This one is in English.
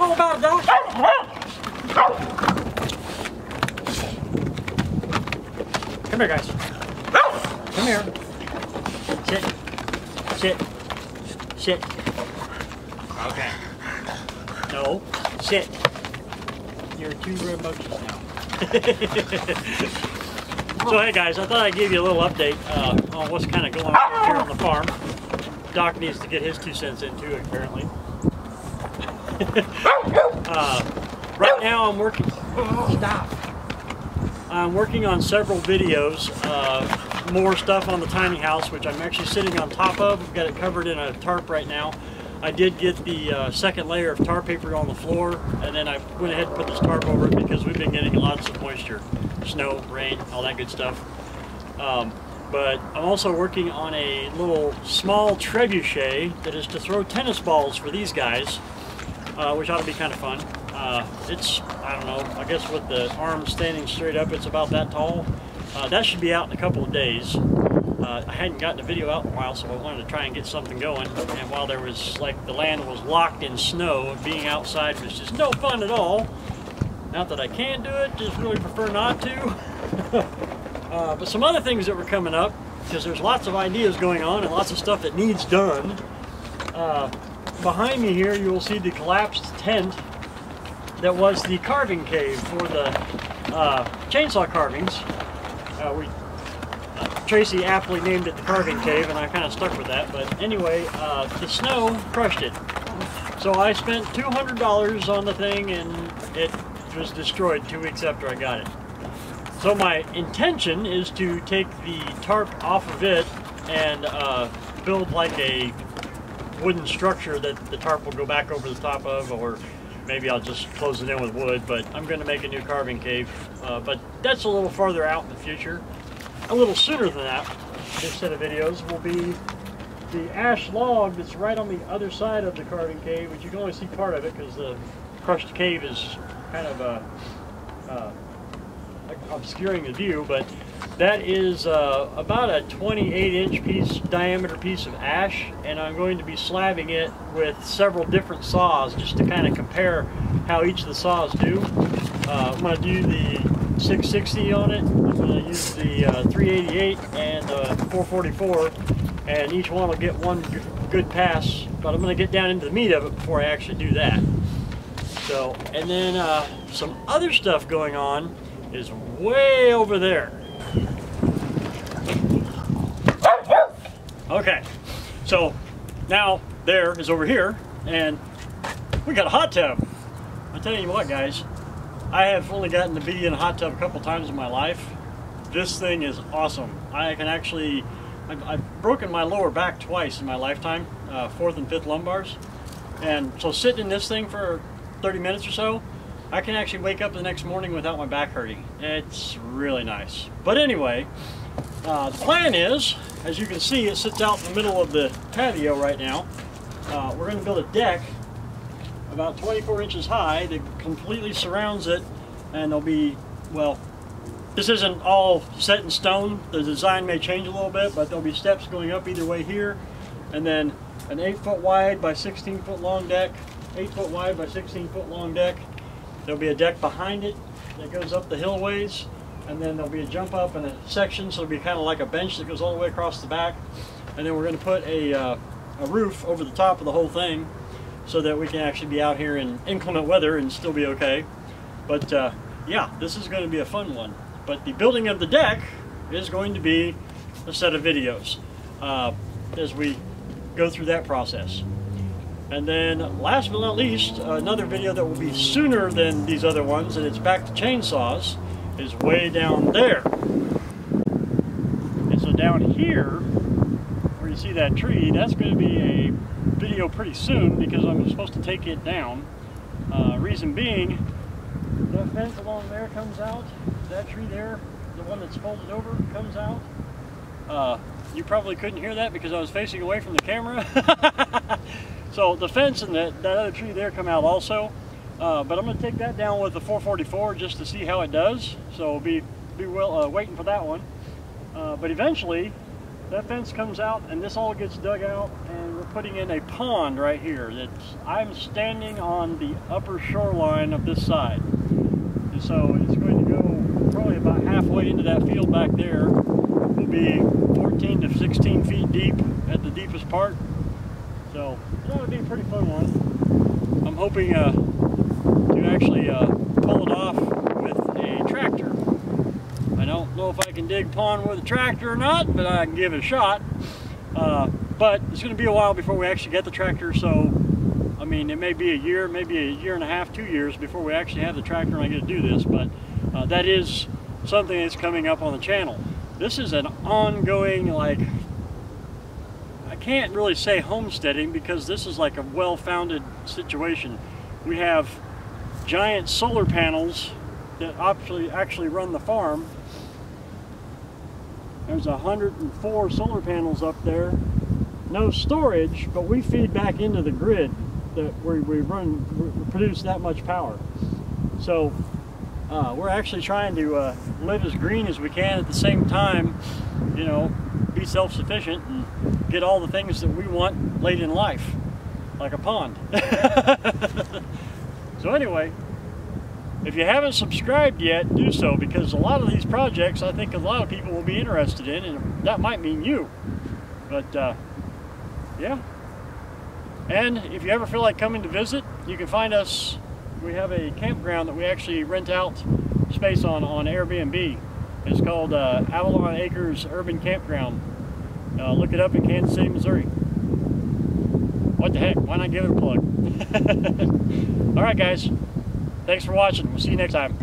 all about it, Doc. Come here, guys. Come here. Sit. Sit. Sit. Okay. No. Sit. You're two rambunctious now. So hey guys, I thought I'd give you a little update on what's kind of going on here on the farm. Doc needs to get his 2 cents in too, apparently. Right now I'm working. Stop. I'm working on several videos. More stuff on the tiny house, which I'm actually sitting on top of. We've got it covered in a tarp right now. I did get the second layer of tar paper on the floor, and then I went ahead and put this tarp over it because we've been getting lots of moisture. Snow, rain, all that good stuff. But I'm also working on a little small trebuchet that is to throw tennis balls for these guys, which ought to be kind of fun. It's, I don't know, I guess with the arms standing straight up, it's about that tall. That should be out in a couple of days. I hadn't gotten a video out in a while, so I wanted to try and get something going. And while there was, like, the land was locked in snow, being outside was just no fun at all. Not that I can do it, just really prefer not to. But some other things that were coming up, because there's lots of ideas going on and lots of stuff that needs done. Behind me here, you will see the collapsed tent that was the carving cave for the chainsaw carvings. Tracy aptly named it the carving cave, and I kind of stuck with that. But anyway, the snow crushed it. So I spent $200 on the thing, and it was destroyed 2 weeks after I got it. So my intention is to take the tarp off of it and build like a wooden structure that the tarp will go back over the top of, or maybe I'll just close it in with wood, but I'm going to make a new carving cave. But that's a little farther out in the future. A little sooner than that, this set of videos will be the ash log that's right on the other side of the carving cave, which you can only see part of it because the crushed cave is kind of obscuring the view, but that is about a 28-inch diameter piece of ash, and I'm going to be slabbing it with several different saws just to kind of compare how each of the saws do. I'm going to do the 660 on it, I'm going to use the 388 and 444, and each one will get one good pass, but I'm going to get down into the meat of it before I actually do that. So, and then some other stuff going on is way over there. Okay, so now there is over here, and we got a hot tub. I tell you what, guys, I have only gotten to be in a hot tub a couple times in my life. This thing is awesome. I can actually, I've broken my lower back twice in my lifetime, 4th and 5th lumbars, and so sitting in this thing for 30 minutes or so, I can actually wake up the next morning without my back hurting. It's really nice. But anyway, the plan is, as you can see, it sits out in the middle of the patio right now. We're going to build a deck about 24 inches high that completely surrounds it, and there'll be, well, this isn't all set in stone. The design may change a little bit, but there'll be steps going up either way here, and then an 8-foot wide by 16-foot long deck, 8-foot wide by 16-foot long deck. There'll be a deck behind it that goes up the hill ways, and then there'll be a jump up and a section, so it'll be kind of like a bench that goes all the way across the back. And then we're going to put a roof over the top of the whole thing so that we can actually be out here in inclement weather and still be okay. But yeah, this is going to be a fun one. But the building of the deck is going to be a set of videos as we go through that process. And then last but not least, another video that will be sooner than these other ones, and it's back to chainsaws, is way down there. And so down here, where you see that tree, that's going to be a video pretty soon because I'm supposed to take it down. Reason being, the fence along there comes out, that tree there, the one that's folded over, comes out. You probably couldn't hear that because I was facing away from the camera. So the fence and that other tree there come out also, but I'm going to take that down with the 444 just to see how it does. So be waiting for that one. But eventually, that fence comes out and this all gets dug out, and we're putting in a pond right here. I'm standing on the upper shoreline of this side. And so it's going to go probably about halfway into that field back there. Will be 14 to 16 feet deep at the deepest part. So that would be a pretty fun one. I'm hoping to actually pull it off with a tractor. I don't know if I can dig pond with a tractor or not, but I can give it a shot. But it's going to be a while before we actually get the tractor, so I mean, it may be a year, maybe a year and a half, 2 years before we actually have the tractor and I get to do this, but that is something that's coming up on the channel. This is an ongoing, like, I can't really say homesteading because this is like a well-founded situation. We have giant solar panels that actually run the farm. There's 104 solar panels up there. No storage, but we feed back into the grid that we produce that much power. So we're actually trying to live as green as we can at the same time, you know, be self-sufficient and get all the things that we want late in life, like a pond. So anyway, if you haven't subscribed yet, do so, because a lot of these projects I think a lot of people will be interested in, and that might mean you. But yeah. And if you ever feel like coming to visit, you can find us. We have a campground that we actually rent out space on Airbnb. It's called Avalon Acres Urban Campground. Look it up in Kansas City, Missouri. What the heck? Why not give it a plug? All right, guys. Thanks for watching. We'll see you next time.